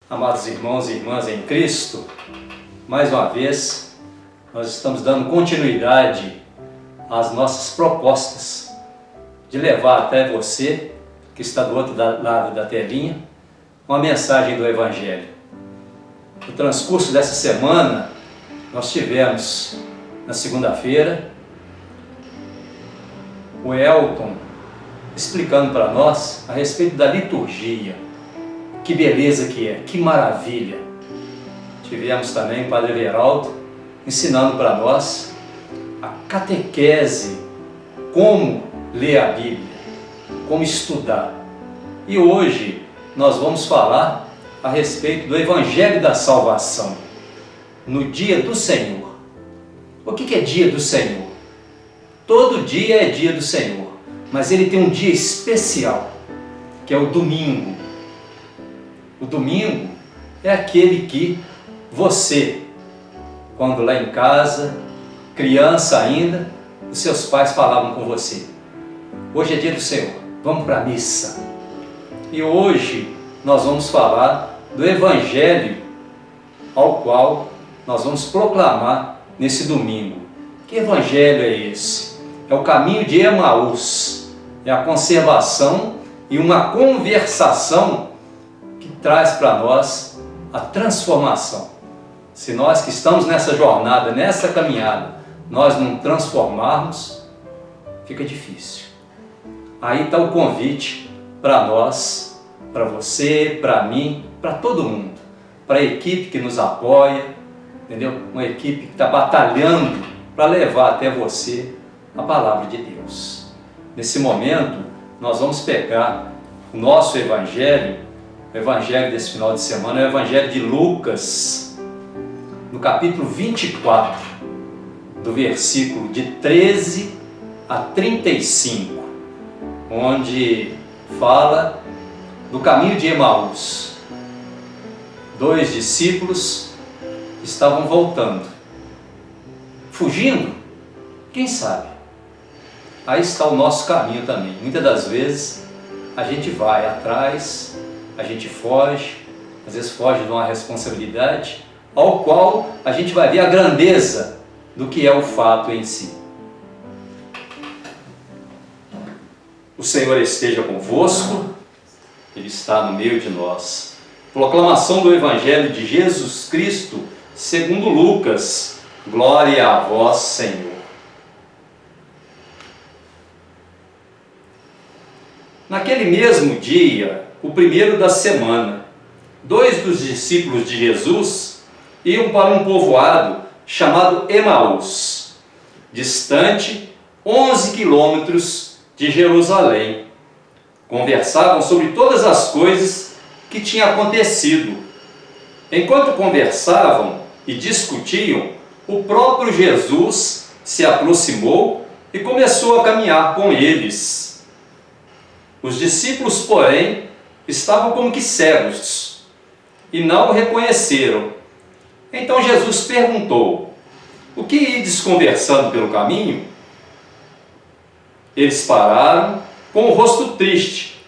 Amados irmãos e irmãs em Cristo, mais uma vez nós estamos dando continuidade às nossas propostas de levar até você, que está do outro lado da telinha, uma mensagem do Evangelho. No transcurso dessa semana, nós tivemos, na segunda-feira, o Elton explicando para nós a respeito da liturgia. Que beleza que é, que maravilha! Tivemos também o Padre Everaldo ensinando para nós a catequese, como ler a Bíblia, como estudar. E hoje nós vamos falar a respeito do Evangelho da Salvação, no dia do Senhor. O que é dia do Senhor? Todo dia é dia do Senhor, mas ele tem um dia especial, que é o domingo. O domingo é aquele que você, quando lá em casa, criança ainda, os seus pais falavam com você: hoje é dia do Senhor, vamos para a missa. E hoje nós vamos falar do Evangelho ao qual nós vamos proclamar nesse domingo. Que Evangelho é esse? É o caminho de Emaús, é a conservação e uma conversação que traz para nós a transformação. Se nós que estamos nessa jornada, nessa caminhada, nós não transformarmos, fica difícil. Aí está o convite para nós, para você, para mim, para todo mundo, para a equipe que nos apoia, entendeu? Uma equipe que está batalhando para levar até você a palavra de Deus. Nesse momento, nós vamos pegar o nosso Evangelho. O Evangelho desse final de semana é o Evangelho de Lucas, no capítulo 24, do versículo de 13 a 35, onde fala do caminho de Emaús. Dois discípulos estavam voltando, fugindo, quem sabe? Aí está o nosso caminho também. Muitas das vezes a gente vai atrás, a gente foge, às vezes foge de uma responsabilidade, ao qual a gente vai ver a grandeza do que é o fato em si. O Senhor esteja convosco, Ele está no meio de nós. Proclamação do Evangelho de Jesus Cristo, segundo Lucas. Glória a vós, Senhor. Naquele mesmo dia, o primeiro da semana, dois dos discípulos de Jesus iam para um povoado chamado Emaús, distante 11 quilômetros de Jerusalém. Conversavam sobre todas as coisas que tinham acontecido. Enquanto conversavam e discutiam, o próprio Jesus se aproximou e começou a caminhar com eles. Os discípulos, porém, estavam como que cegos e não o reconheceram. Então Jesus perguntou: o que ides conversando pelo caminho? Eles pararam com o rosto triste,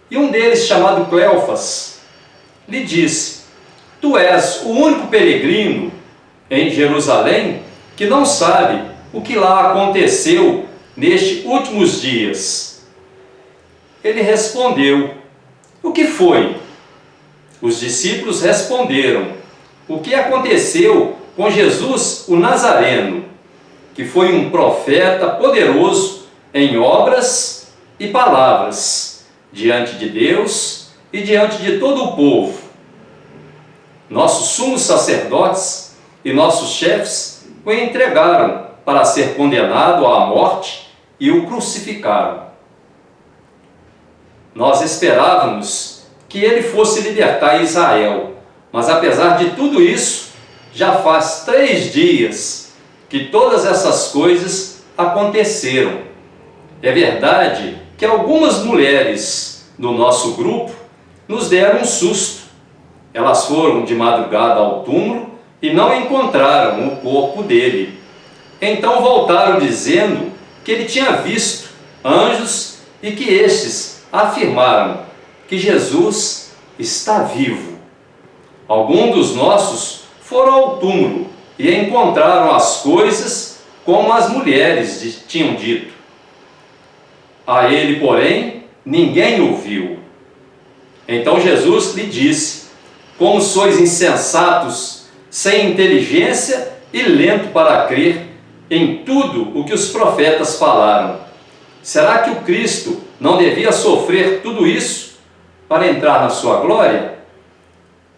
e um deles, chamado Cleofas, lhe disse: tu és o único peregrino em Jerusalém que não sabe o que lá aconteceu nestes últimos dias. Ele respondeu: o que foi? Os discípulos responderam: o que aconteceu com Jesus o Nazareno, que foi um profeta poderoso em obras e palavras, diante de Deus e diante de todo o povo. Nossos sumos sacerdotes e nossos chefes o entregaram para ser condenado à morte e o crucificaram. Nós esperávamos que ele fosse libertar Israel, mas apesar de tudo isso, já faz 3 dias que todas essas coisas aconteceram. É verdade que algumas mulheres do nosso grupo nos deram um susto. Elas foram de madrugada ao túmulo e não encontraram o corpo dele. Então voltaram dizendo que ele tinha visto anjos e que estes afirmaram que Jesus está vivo. Alguns dos nossos foram ao túmulo e encontraram as coisas como as mulheres tinham dito. A ele, porém, ninguém ouviu. Então Jesus lhe disse: como sois insensatos, sem inteligência e lento para crer em tudo o que os profetas falaram. Será que o Cristo não devia sofrer tudo isso para entrar na sua glória?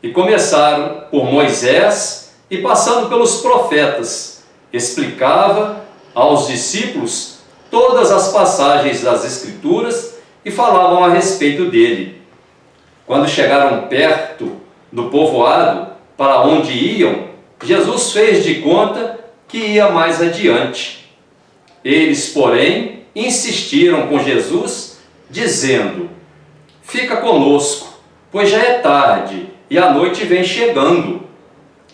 E começaram por Moisés e passando pelos profetas, explicava aos discípulos todas as passagens das Escrituras e falavam a respeito dele. Quando chegaram perto do povoado para onde iam, Jesus fez de conta que ia mais adiante. Eles, porém, insistiram com Jesus, dizendo: fica conosco, pois já é tarde e a noite vem chegando.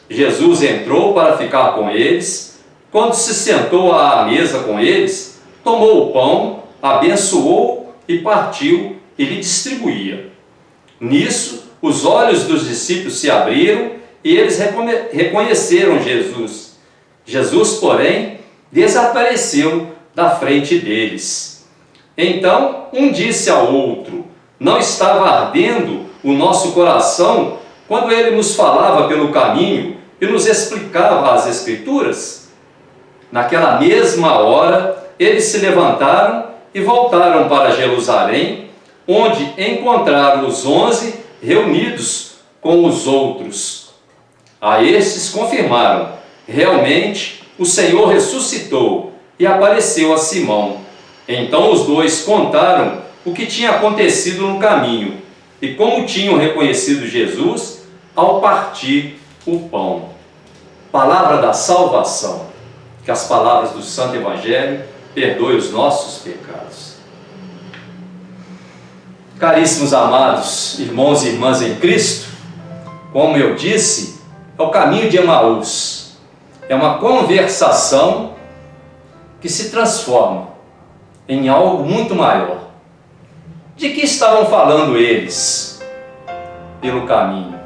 Jesus entrou para ficar com eles. Quando se sentou à mesa com eles, tomou o pão, abençoou e partiu e lhe distribuía. Nisso, os olhos dos discípulos se abriram e eles reconheceram Jesus. Jesus, porém, desapareceu da frente deles. Então, um disse ao outro: não estava ardendo o nosso coração quando ele nos falava pelo caminho e nos explicava as Escrituras? Naquela mesma hora, eles se levantaram e voltaram para Jerusalém, onde encontraram os 11 reunidos com os outros. A estes confirmaram: realmente o Senhor ressuscitou e apareceu a Simão. Então os dois contaram o que tinha acontecido no caminho e como tinham reconhecido Jesus ao partir o pão. Palavra da salvação. Que as palavras do Santo Evangelho perdoem os nossos pecados. Caríssimos amados irmãos e irmãs em Cristo, como eu disse, é o caminho de Emaús. É uma conversação que se transforma em algo muito maior. De que estavam falando eles pelo caminho?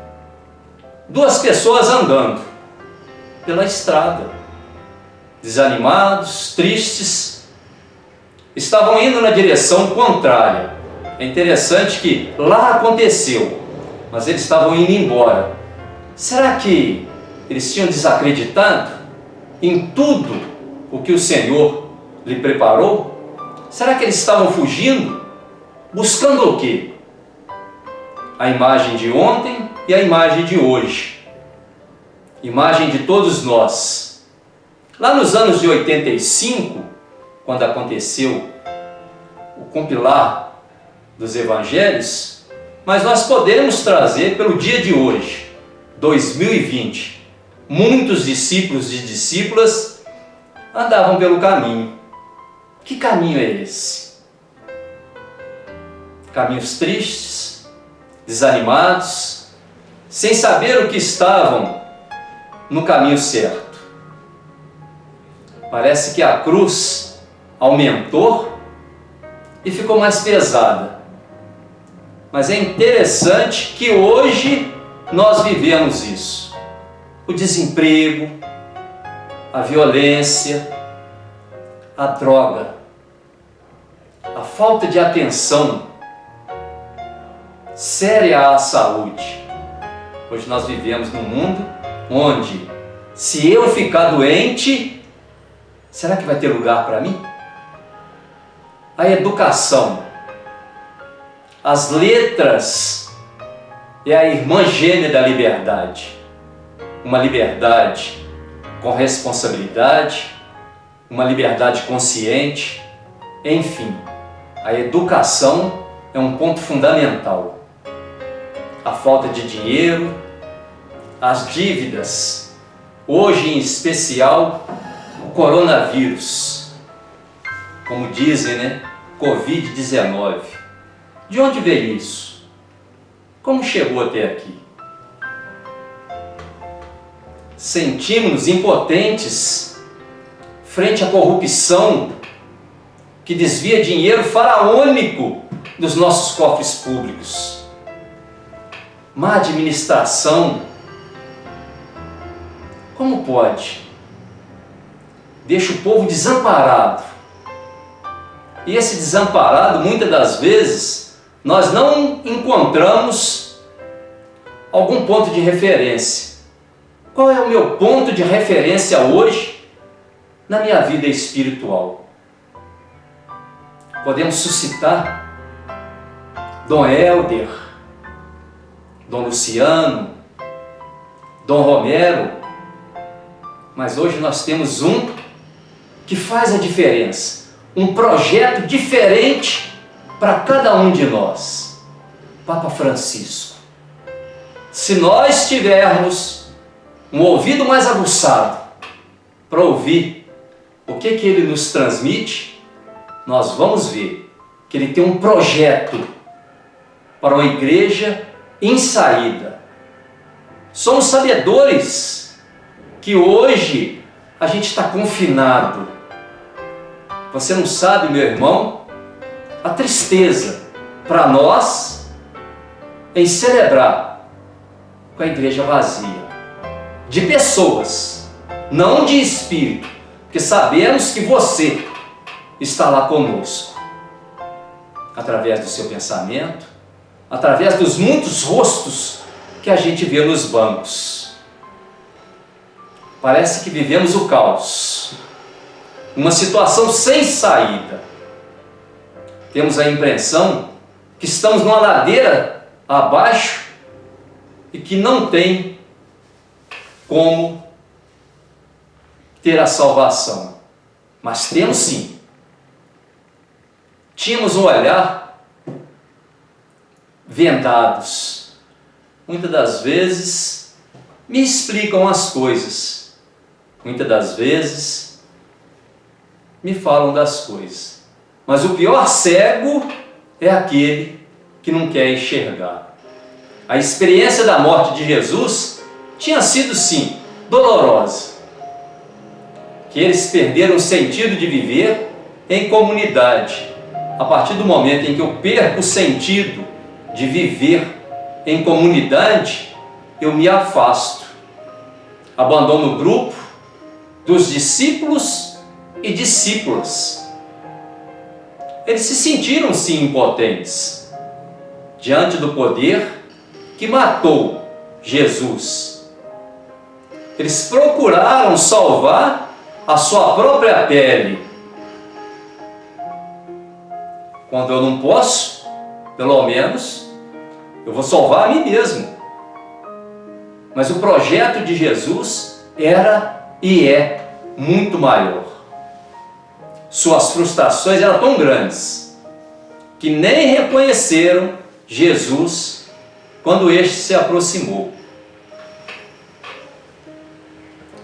Duas pessoas andando pela estrada, desanimados, tristes, estavam indo na direção contrária. É interessante que lá aconteceu, mas eles estavam indo embora. Será que eles tinham desacreditado em tudo o que o Senhor lhe preparou? Será que eles estavam fugindo? Buscando o quê? A imagem de ontem e a imagem de hoje. Imagem de todos nós. Lá nos anos de 85, quando aconteceu o compilar dos evangelhos, mas nós podemos trazer pelo dia de hoje, 2020. Muitos discípulos e discípulas andavam pelo caminho. Que caminho é esse? Caminhos tristes, desanimados, sem saber o que estavam no caminho certo. Parece que a cruz aumentou e ficou mais pesada. Mas é interessante que hoje nós vivemos isso. O desemprego, a violência, a droga, a falta de atenção séria à saúde. Hoje nós vivemos num mundo onde, se eu ficar doente, será que vai ter lugar para mim? A educação, as letras é a irmã gêmea da liberdade. Uma liberdade com responsabilidade, uma liberdade consciente, enfim, a educação é um ponto fundamental. A falta de dinheiro, as dívidas, hoje em especial o coronavírus, como dizem, né? Covid-19. De onde veio isso? Como chegou até aqui? Sentimos-nos impotentes frente à corrupção que desvia dinheiro faraônico dos nossos cofres públicos. Má administração Como pode? Deixa o povo desamparado. E esse desamparado, muitas das vezes, nós não encontramos algum ponto de referência. Qual é o meu ponto de referência hoje na minha vida espiritual? Podemos suscitar Dom Helder, Dom Luciano, Dom Romero, mas hoje nós temos um que faz a diferença, um projeto diferente para cada um de nós, Papa Francisco. Se nós tivermos um ouvido mais aguçado para ouvir o que ele nos transmite, nós vamos ver que ele tem um projeto para uma igreja em saída. Somos sabedores que hoje a gente está confinado. Você não sabe, meu irmão, a tristeza para nós em celebrar com a igreja vazia, de pessoas, não de espírito, porque sabemos que você está lá conosco, através do seu pensamento, através dos muitos rostos que a gente vê nos bancos. Parece que vivemos o caos, uma situação sem saída. Temos a impressão que estamos numa ladeira abaixo e que não tem como ter a salvação. Mas temos sim. Tínhamos um olhar vendados. Muitas das vezes me explicam as coisas. Muitas das vezes me falam das coisas. Mas o pior cego é aquele que não quer enxergar. A experiência da morte de Jesus tinha sido, sim, dolorosa. Que eles perderam o sentido de viver em comunidade. A partir do momento em que eu perco o sentido de viver em comunidade, eu me afasto. Abandono o grupo dos discípulos e discípulas. Eles se sentiram sim impotentes diante do poder que matou Jesus. Eles procuraram salvar a sua própria pele. Quando eu não posso, pelo menos, eu vou salvar a mim mesmo. Mas o projeto de Jesus era e é muito maior. Suas frustrações eram tão grandes que nem reconheceram Jesus quando este se aproximou.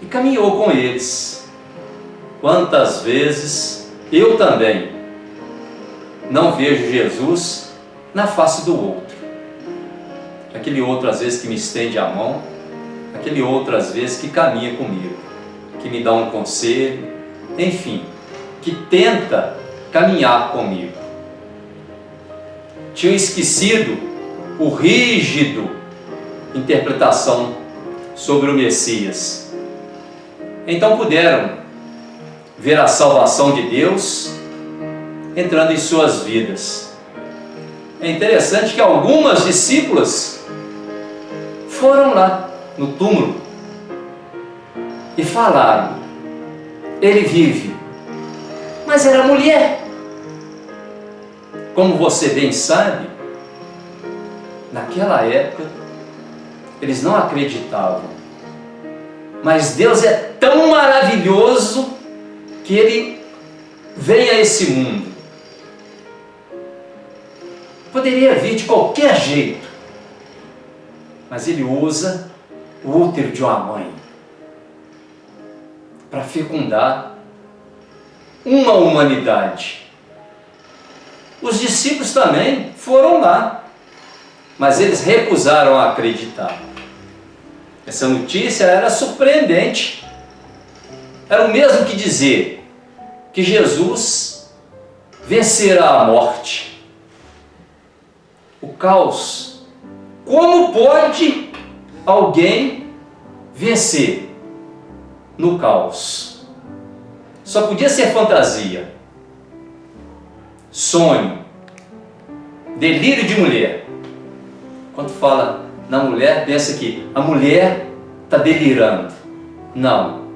E caminhou com eles. Quantas vezes eu também não vejo Jesus na face do outro. Aquele outro às vezes que me estende a mão, aquele outro às vezes que caminha comigo, que me dá um conselho, enfim, que tenta caminhar comigo. Tinham esquecido o rígido interpretação sobre o Messias. Então puderam ver a salvação de Deus entrando em suas vidas. É interessante que algumas discípulas foram lá no túmulo e falaram: ele vive. Mas era mulher. Como você bem sabe, naquela época eles não acreditavam. Mas Deus é tão maravilhoso que Ele vem a esse mundo. Poderia vir de qualquer jeito, mas Ele usa o útero de uma mãe para fecundar uma humanidade. Os discípulos também foram lá, mas eles recusaram a acreditar. Essa notícia era surpreendente. Era o mesmo que dizer que Jesus vencerá a morte. O caos. Como pode alguém vencer no caos. Só podia ser fantasia, sonho, delírio de mulher. Quando fala na mulher, pensa que a mulher está delirando. Não,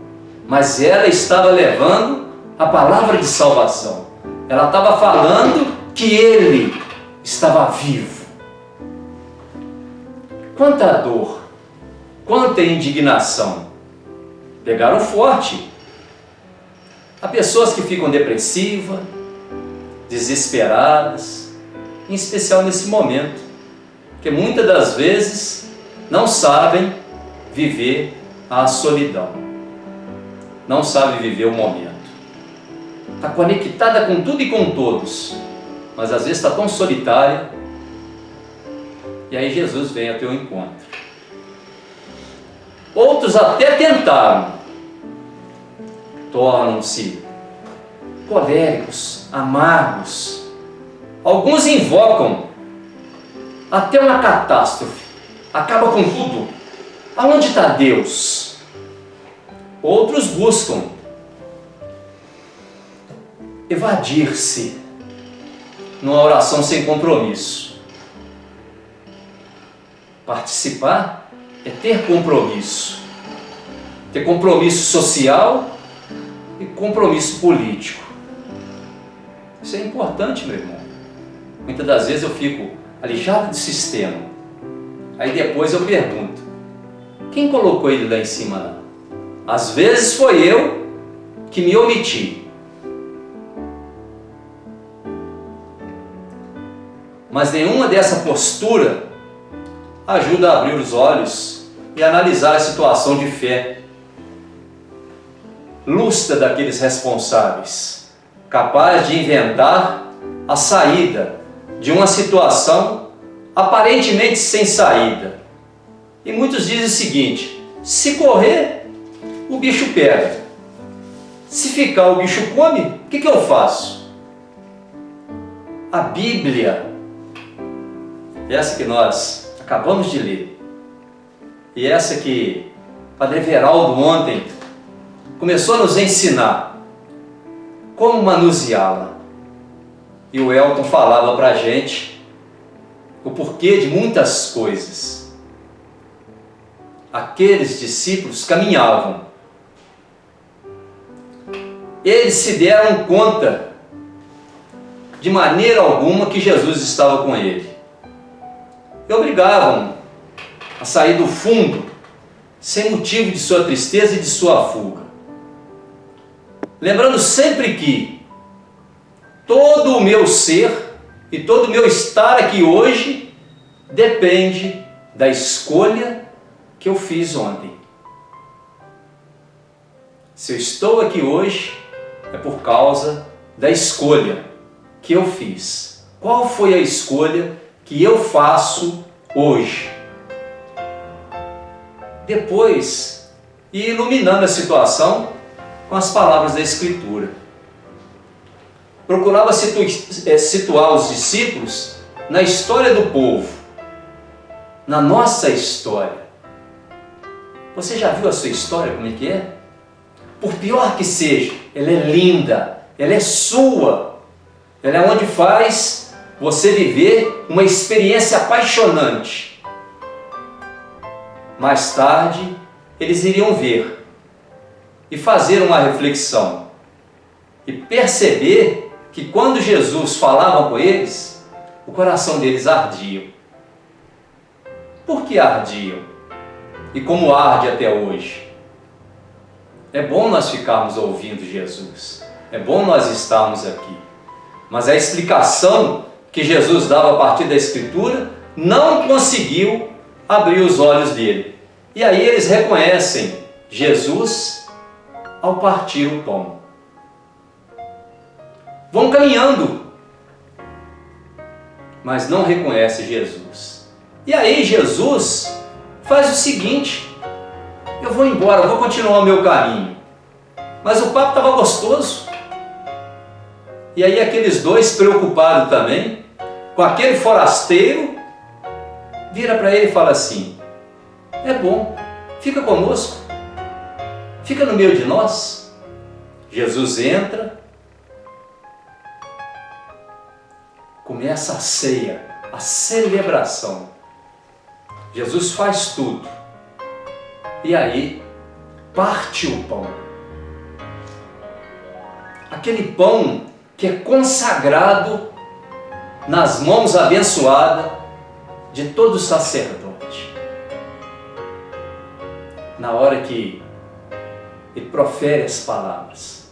mas ela estava levando a palavra de salvação. Ela estava falando que ele estava vivo. Quanta dor, quanta indignação. Pegaram forte. Há pessoas que ficam depressivas, desesperadas, em especial nesse momento, que muitas das vezes não sabem viver a solidão, não sabem viver o momento. Está conectada com tudo e com todos, mas às vezes está tão solitária, e aí Jesus vem ao teu encontro. Outros até tentaram, tornam-se coléricos, amargos. Alguns invocam até uma catástrofe, acaba com tudo. Aonde está Deus? Outros buscam evadir-se numa oração sem compromisso. Participar é ter compromisso. Ter compromisso social e compromisso político. Isso é importante, meu irmão. Muitas das vezes eu fico alijado do sistema. Aí depois eu pergunto: quem colocou ele lá em cima lá? Às vezes foi eu que me omiti. Mas nenhuma dessa postura ajuda a abrir os olhos e analisar a situação de fé lúcida daqueles responsáveis, capaz de inventar a saída de uma situação aparentemente sem saída. E muitos dizem o seguinte: se correr, o bicho pega. Se ficar, o bicho come. O que eu faço? A Bíblia, essa que nós acabamos de ler, e essa que Padre Everaldo ontem começou a nos ensinar como manuseá-la. E o Elton falava para a gente o porquê de muitas coisas. Aqueles discípulos caminhavam. Eles se deram conta de maneira alguma que Jesus estava com ele. E obrigavam a sair do fundo sem motivo de sua tristeza e de sua fuga. Lembrando sempre que todo o meu ser e todo o meu estar aqui hoje depende da escolha que eu fiz ontem. Se eu estou aqui hoje, é por causa da escolha que eu fiz. Qual foi a escolha que eu faço hoje? Depois, ir iluminando a situação com as palavras da Escritura. Procurava situar os discípulos na história do povo, na nossa história. Você já viu a sua história, como é que é? Por pior que seja, ela é linda, ela é sua. Ela é onde faz você viver uma experiência apaixonante. Mais tarde, eles iriam ver e fazer uma reflexão e perceber que quando Jesus falava com eles, o coração deles ardia. Por que ardiam? E como arde até hoje? É bom nós ficarmos ouvindo Jesus, é bom nós estarmos aqui, mas a explicação que Jesus dava a partir da Escritura não conseguiu abrir os olhos dele. E aí eles reconhecem Jesus ao partir o pão. Vão caminhando, mas não reconhecem Jesus. E aí Jesus faz o seguinte: eu vou embora, eu vou continuar o meu caminho. Mas o papo estava gostoso. E aí aqueles dois, preocupados também, com aquele forasteiro, vira para ele e fala assim: é bom, fica conosco. fica no meio de nós. Jesus entra, começa a ceia, a celebração. Jesus faz tudo. E aí, parte o pão. Aquele pão que é consagrado nas mãos abençoadas de todo sacerdote. Na hora que ele profere as palavras.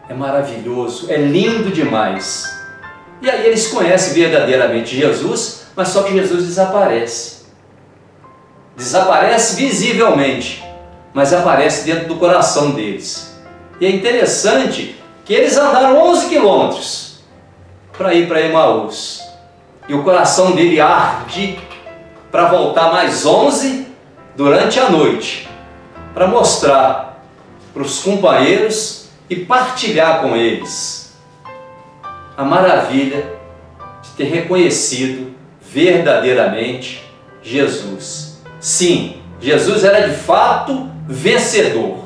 É maravilhoso, é lindo demais. E aí eles conhecem verdadeiramente Jesus, mas só que Jesus desaparece. Desaparece visivelmente, mas aparece dentro do coração deles. E é interessante que eles andaram 11 quilômetros para ir para Emaús. E o coração dele arde para voltar mais 11 durante a noite, para mostrar para os companheiros e partilhar com eles a maravilha de ter reconhecido verdadeiramente Jesus. Sim, Jesus era de fato vencedor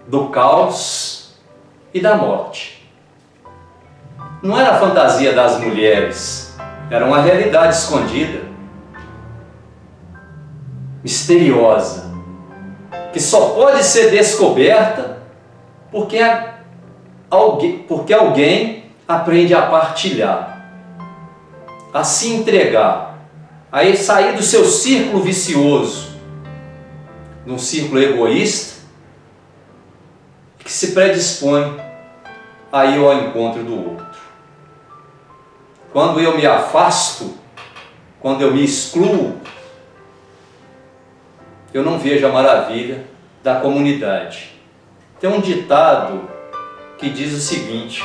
do caos e da morte. Não era a fantasia das mulheres, era uma realidade escondida, misteriosa, que só pode ser descoberta porque alguém aprende a partilhar, a se entregar, a sair do seu círculo vicioso, de um círculo egoísta, que se predispõe a ir ao encontro do outro. Quando eu me afasto, quando eu me excluo, eu não vejo a maravilha da comunidade. Tem um ditado que diz o seguinte,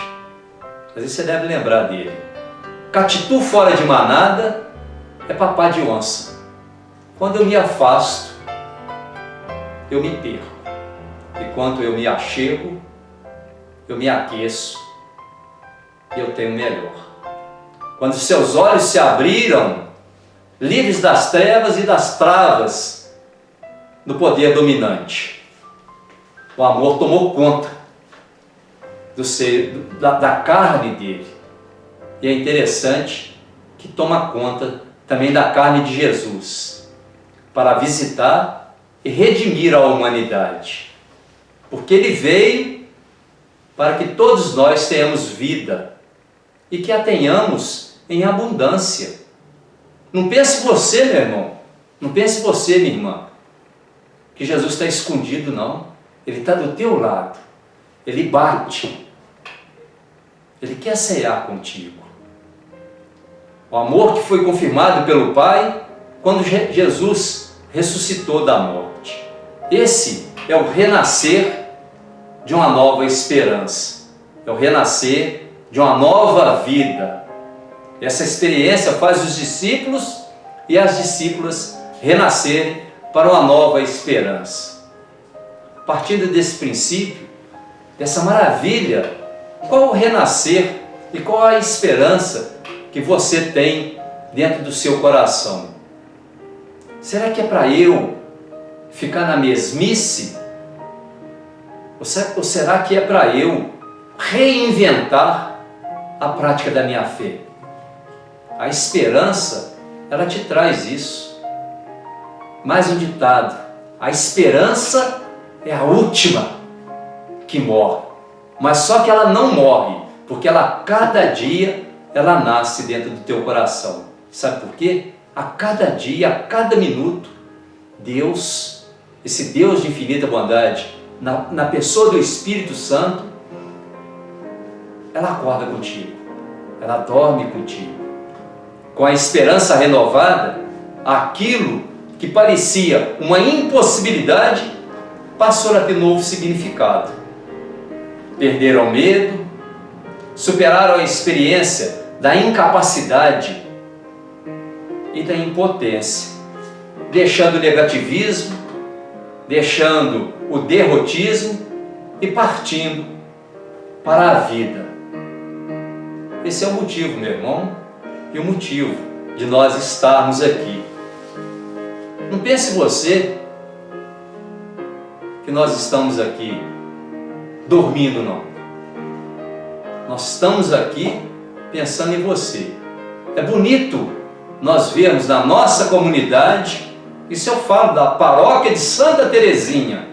às vezes você deve lembrar dele: catitu fora de manada é papá de onça. Quando eu me afasto, eu me perco. E quando eu me achego, eu me aqueço e eu tenho melhor. Quando seus olhos se abriram, livres das trevas e das travas do poder dominante, o amor tomou conta da carne dele. E é interessante que toma conta também da carne de Jesus, para visitar e redimir a humanidade. Porque ele veio para que todos nós tenhamos vida e que a tenhamos em abundância. Não pense você, meu irmão, não pense você, minha irmã, que Jesus está escondido, não. Ele está do teu lado, ele bate, ele quer cear contigo. O amor que foi confirmado pelo Pai quando Jesus ressuscitou da morte. Esse é o renascer de uma nova esperança, é o renascer de uma nova vida. Essa experiência faz os discípulos e as discípulas renascerem para uma nova esperança. Partindo desse princípio, dessa maravilha, qual o renascer e qual a esperança que você tem dentro do seu coração? Será que é para eu ficar na mesmice? Ou será que é para eu reinventar a prática da minha fé? A esperança, ela te traz isso. Mais um ditado: a esperança é a última que morre. Mas só que ela não morre, porque ela, cada dia, ela nasce dentro do teu coração. Sabe por quê? A cada dia, a cada minuto, Deus, esse Deus de infinita bondade, na pessoa do Espírito Santo, ela acorda contigo, ela dorme contigo. Com a esperança renovada, aquilo que parecia uma impossibilidade passou a ter novo significado. Perderam o medo, superaram a experiência da incapacidade e da impotência, deixando o negativismo, deixando o derrotismo e partindo para a vida. Esse é o motivo, meu irmão, e o motivo de nós estarmos aqui. Não pense você que nós estamos aqui dormindo, não. Nós estamos aqui pensando em você. É bonito nós vermos na nossa comunidade, isso eu falo da paróquia de Santa Teresinha,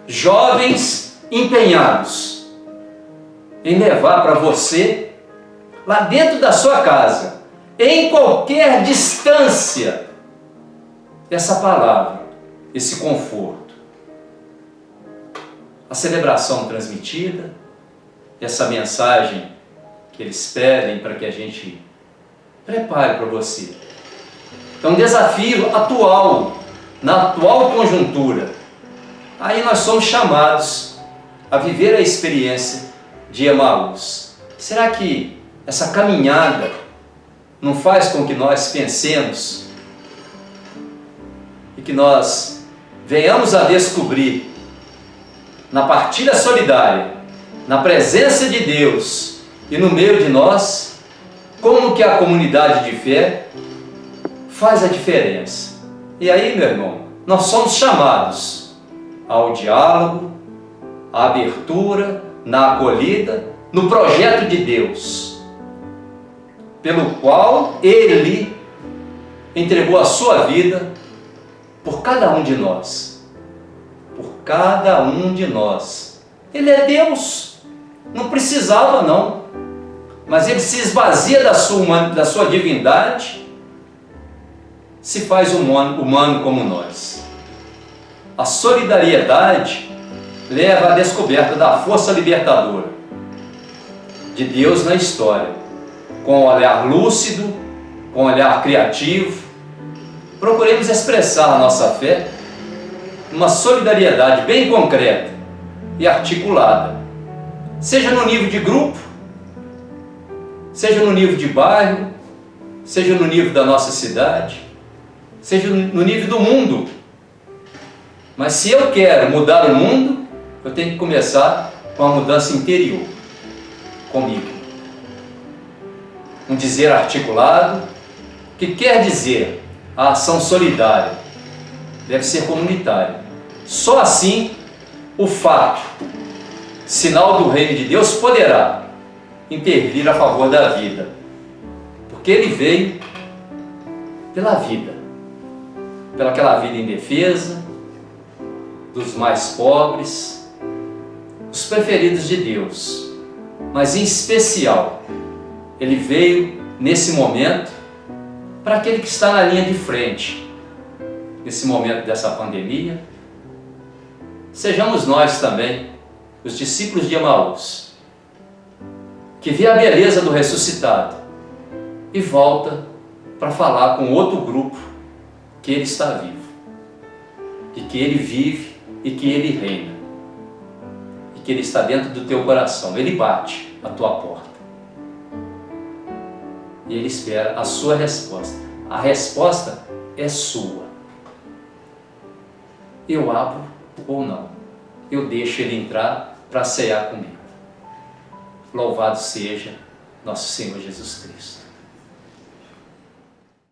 jovens empenhados em levar para você, lá dentro da sua casa, em qualquer distância, essa palavra, esse conforto. A celebração transmitida, essa mensagem que eles pedem para que a gente prepare para você. É um desafio atual, na atual conjuntura. Aí nós somos chamados a viver a experiência de Emaús. Será que essa caminhada não faz com que nós pensemos e que nós venhamos a descobrir na partilha solidária, na presença de Deus e no meio de nós, como que a comunidade de fé faz a diferença? E aí, meu irmão, nós somos chamados ao diálogo, à abertura, na acolhida, no projeto de Deus, pelo qual Ele entregou a sua vida por cada um de nós. Por cada um de nós. Ele é Deus, não precisava não, mas Ele se esvazia da sua divindade, se faz humano como nós. A solidariedade leva à descoberta da força libertadora de Deus na história, com um olhar lúcido, com um olhar criativo. Procuremos expressar a nossa fé numa solidariedade bem concreta e articulada, seja no nível de grupo, seja no nível de bairro, seja no nível da nossa cidade, seja no nível do mundo. Mas se eu quero mudar o mundo, eu tenho que começar com a mudança interior, comigo. Um dizer articulado, que quer dizer a ação solidária, deve ser comunitária. Só assim o fato, sinal do reino de Deus, poderá intervir a favor da vida, porque Ele veio pela vida, pelaquela vida indefesa, dos mais pobres, os preferidos de Deus, mas em especial Ele veio nesse momento para aquele que está na linha de frente, nesse momento dessa pandemia. Sejamos nós também os discípulos de Emaús, que vê a beleza do ressuscitado e volta para falar com outro grupo que Ele está vivo, e que Ele vive e que Ele reina, e que Ele está dentro do teu coração. Ele bate a tua porta e Ele espera a sua resposta. A resposta é sua. Eu abro ou não, eu deixo Ele entrar para cear comigo. Louvado seja nosso Senhor Jesus Cristo.